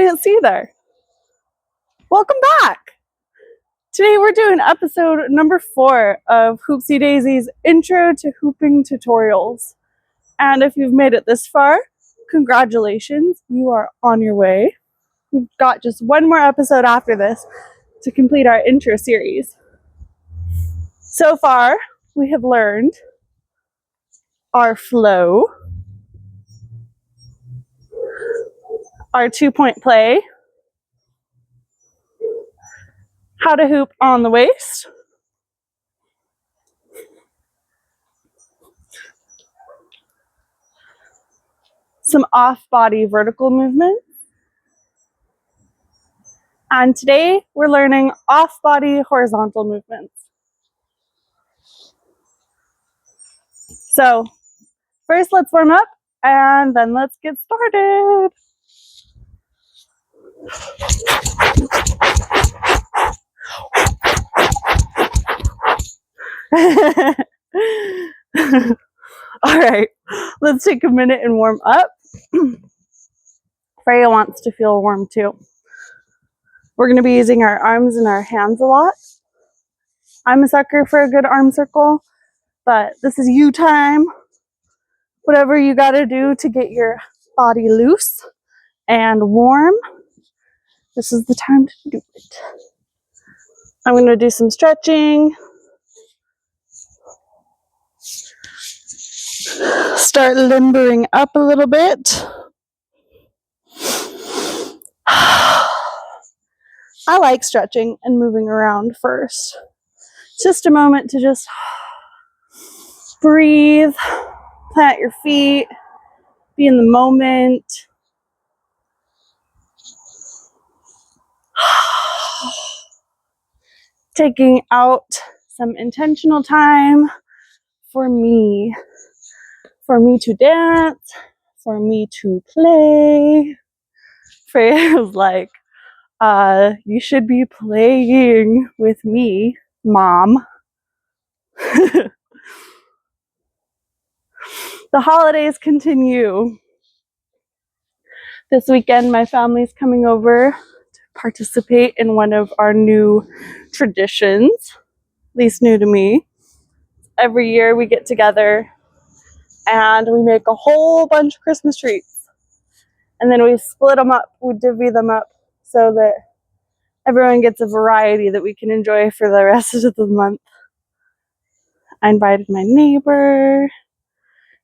didn't see you there. Welcome back. Today we're doing episode number 4 of Hoopsie Daisy's Intro to Hooping Tutorials. And if you've made it this far, congratulations, you are on your way. We've got just one more episode after this to complete our intro series. So far, we have learned our flow, our 2-point play, how to hoop on the waist, some off-body vertical movement, and today we're learning off-body horizontal movements. So first let's warm up and then let's get started. All right, let's take a minute and warm up. Freya wants to feel warm too. We're going to be using our arms and our hands a lot. I'm a sucker for a good arm circle, but this is you time. Whatever you got to do to get your body loose and warm, this is the time to do it. I'm going to do some stretching. Start limbering up a little bit. I like stretching and moving around first. Just a moment to just breathe, plant your feet, be in the moment. Taking out some intentional time for me to dance, for me to play. Freya was like, you should be playing with me, Mom. The holidays continue. This weekend, my family's coming over to participate in one of our new traditions, at least new to me. Every year we get together and we make a whole bunch of Christmas trees. And then we split them up, we divvy them up so that everyone gets a variety that we can enjoy for the rest of the month. I invited my neighbor.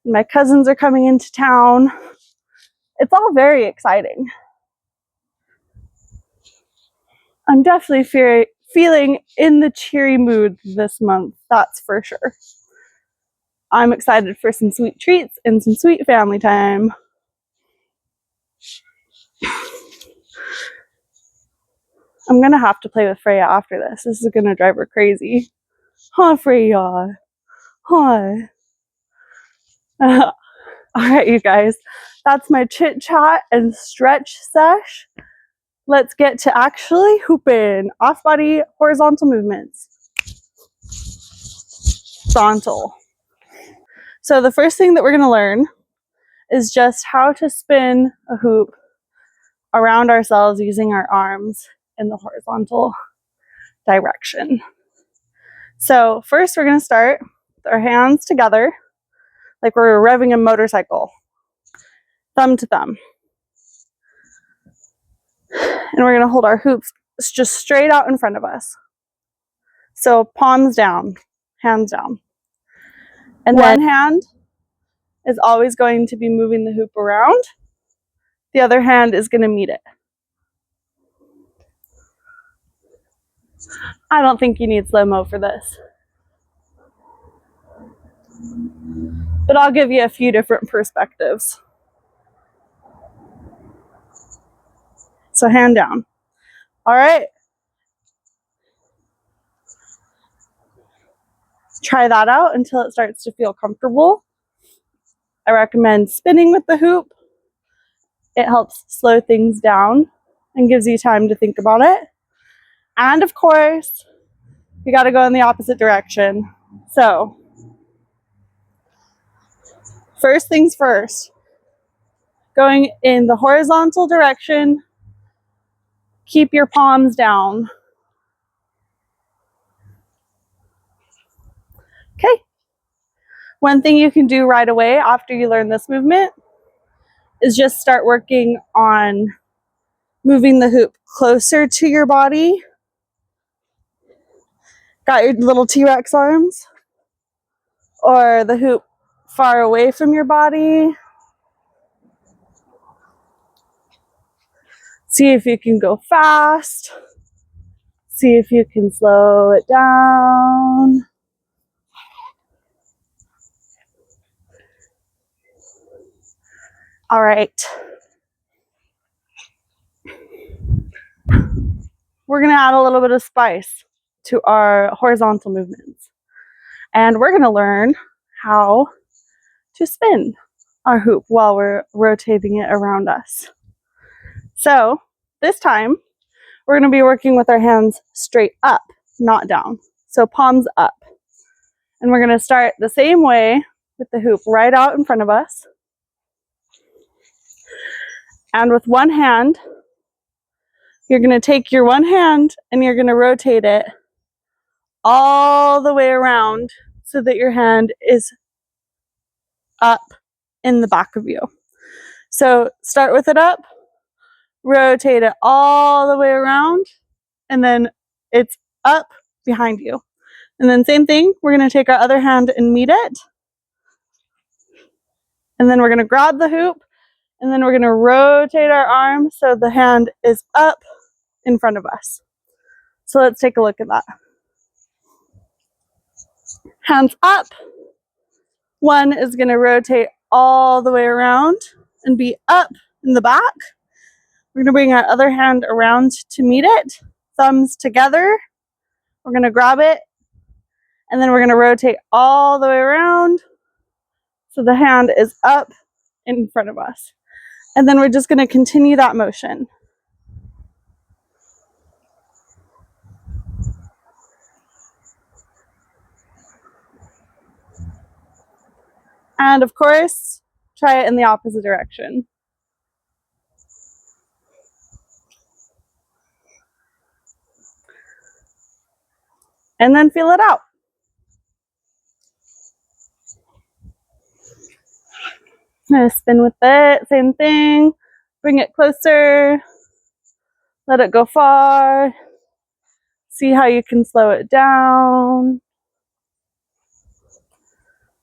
My cousins are coming into town. It's all very exciting. I'm definitely feeling in the cheery mood this month, that's for sure. I'm excited for some sweet treats and some sweet family time. I'm gonna have to play with Freya after this. This is gonna drive her crazy. Huh, Freya? Huh. Alright, you guys. That's my chit chat and stretch sesh. Let's get to actually hooping. Off body horizontal movements. Horizontal. So the first thing that we're gonna learn is just how to spin a hoop around ourselves using our arms in the horizontal direction. So first we're going to start with our hands together like we're revving a motorcycle, thumb to thumb. And we're going to hold our hoops just straight out in front of us. So palms down, hands down. And one hand is always going to be moving the hoop around. The other hand is going to meet it. I don't think you need slow-mo for this. But I'll give you a few different perspectives. So hand down. All right. Try that out until it starts to feel comfortable. I recommend spinning with the hoop. It helps slow things down and gives you time to think about it. And of course, you got to go in the opposite direction. So, first things first, going in the horizontal direction Keep your palms down. Okay. One thing you can do right away after you learn this movement is just start working on moving the hoop closer to your body. Got your little T-Rex arms? Or the hoop far away from your body. See if you can go fast. See if you can slow it down. All right. We're going to add a little bit of spice to our horizontal movements. And we're going to learn how to spin our hoop while we're rotating it around us. So this time, we're going to be working with our hands straight up, not down. So palms up. And we're going to start the same way with the hoop right out in front of us. And with one hand, you're going to take your one hand and you're going to rotate it all the way around so that your hand is up in the back of you. So start with it up, rotate it all the way around, and then it's up behind you. And then same thing, we're going to take our other hand and meet it. And then we're going to grab the hoop, and then we're going to rotate our arm so the hand is up in front of us. So let's take a look at that. Hands up. One is going to rotate all the way around and be up in the back. We're going to bring our other hand around to meet it. Thumbs together. We're going to grab it, and then we're going to rotate all the way around so the hand is up in front of us. And then we're just going to continue that motion. And of course, try it in the opposite direction. And then feel it out. I'm going to spin with it, same thing. Bring it closer. Let it go far. See how you can slow it down.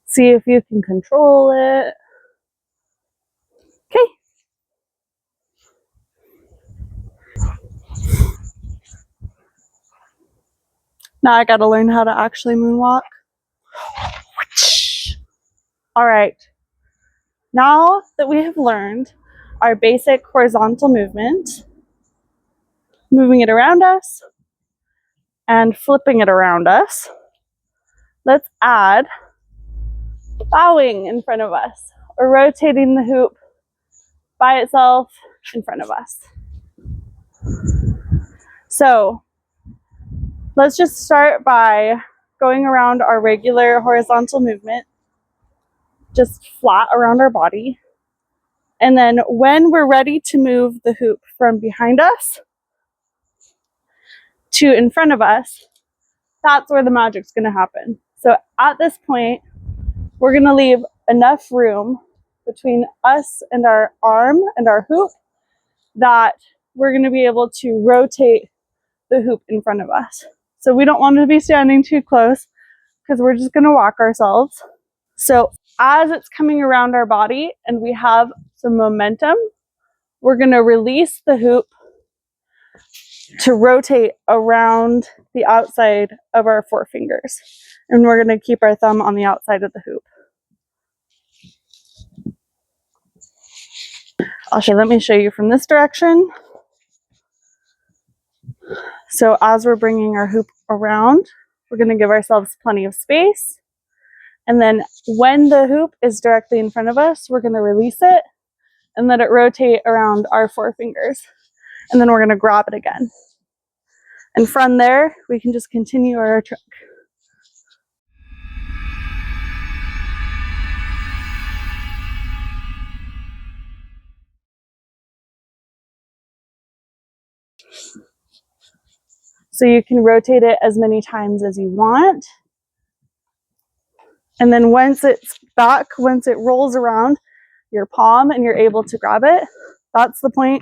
See if you can control it. Okay. Now I gotta learn how to actually moonwalk. All right. Now that we have learned our basic horizontal movement, moving it around us and flipping it around us, let's add bowing in front of us or rotating the hoop by itself in front of us. So let's just start by going around our regular horizontal movement, just flat around our body. And then when we're ready to move the hoop from behind us to in front of us, that's where the magic's going to happen. So at this point, we're going to leave enough room between us and our arm and our hoop that we're going to be able to rotate the hoop in front of us. So we don't want to be standing too close because we're just going to walk ourselves. So as it's coming around our body and we have some momentum, we're going to release the hoop to rotate around the outside of our forefingers. And we're going to keep our thumb on the outside of the hoop. Okay, let me show you from this direction. So as we're bringing our hoop around, we're going to give ourselves plenty of space. And then when the hoop is directly in front of us, we're going to release it and let it rotate around our forefingers. And then we're going to grab it again. And from there, we can just continue our trick. So you can rotate it as many times as you want. And then once it's back, once it rolls around your palm and you're able to grab it, that's the point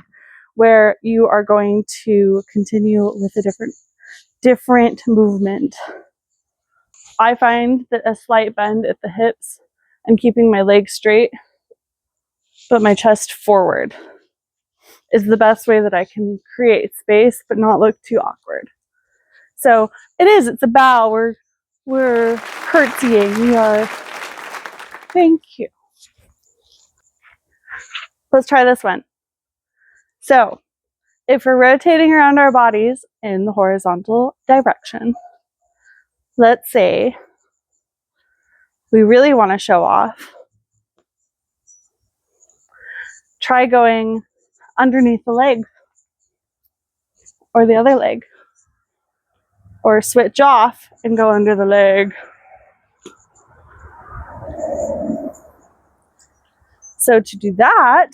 where you are going to continue with a different movement. I find that a slight bend at the hips and keeping my legs straight, but my chest forward, is the best way that I can create space but not look too awkward. So it's a bow. We're curtsying. We are, thank you. Let's try this one. So if we're rotating around our bodies in the horizontal direction, let's say we really want to show off, try going underneath the leg or the other leg, or switch off and go under the leg. So to do that,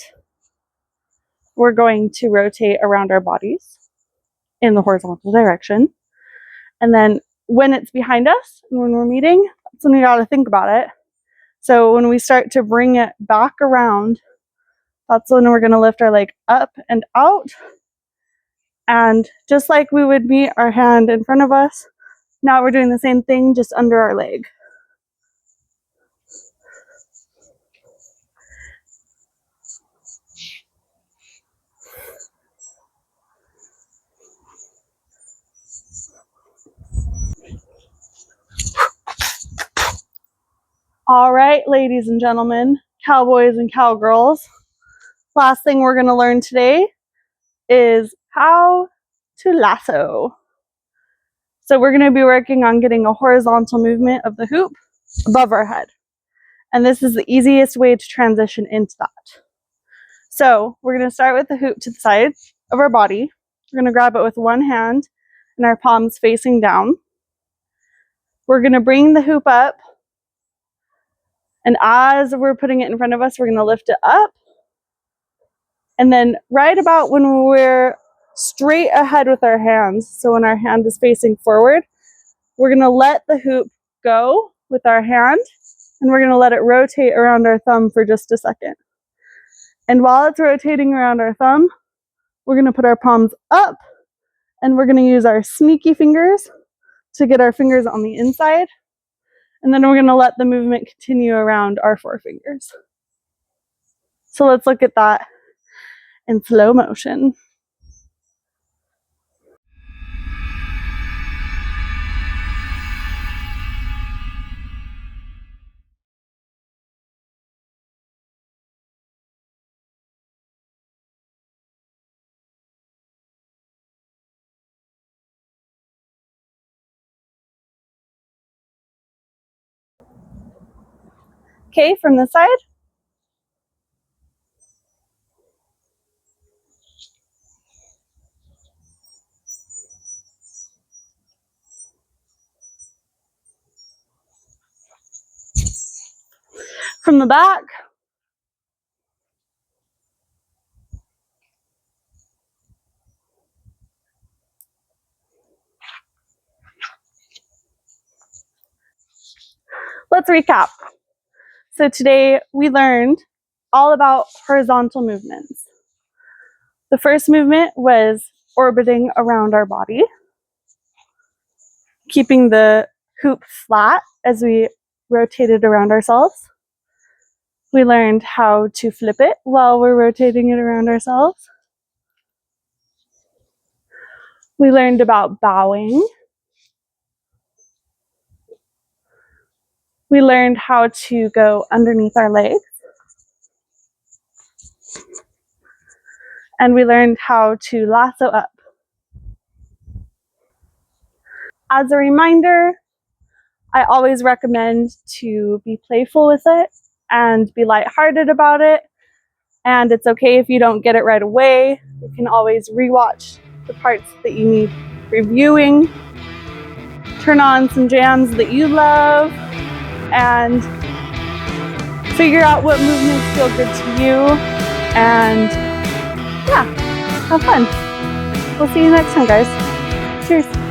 we're going to rotate around our bodies in the horizontal direction. And then when it's behind us and when we're meeting, that's when we got to think about it. So when we start to bring it back around, that's when we're going to lift our leg up and out. And just like we would meet our hand in front of us, now we're doing the same thing just under our leg. All right, ladies and gentlemen, cowboys and cowgirls, last thing we're going to learn today is how to lasso. So we're going to be working on getting a horizontal movement of the hoop above our head. And this is the easiest way to transition into that. So we're going to start with the hoop to the side of our body. We're going to grab it with one hand and our palms facing down. We're going to bring the hoop up. And as we're putting it in front of us, we're going to lift it up. And then right about when we're straight ahead with our hands, so when our hand is facing forward, we're going to let the hoop go with our hand, and we're going to let it rotate around our thumb for just a second. And while it's rotating around our thumb, we're going to put our palms up, and we're going to use our sneaky fingers to get our fingers on the inside. And then we're going to let the movement continue around our forefingers. So let's look at that in slow motion. Okay, from the side. From the back. Let's recap. So today we learned all about horizontal movements. The first movement was orbiting around our body, keeping the hoop flat as we rotated around ourselves. We learned how to flip it while we're rotating it around ourselves. We learned about bowing. We learned how to go underneath our legs. And we learned how to lasso up. As a reminder, I always recommend to be playful with it and be lighthearted about it. And it's okay if you don't get it right away. You can always rewatch the parts that you need reviewing. Turn on some jams that you love and figure out what movements feel good to you. And yeah, have fun. We'll see you next time, guys. Cheers.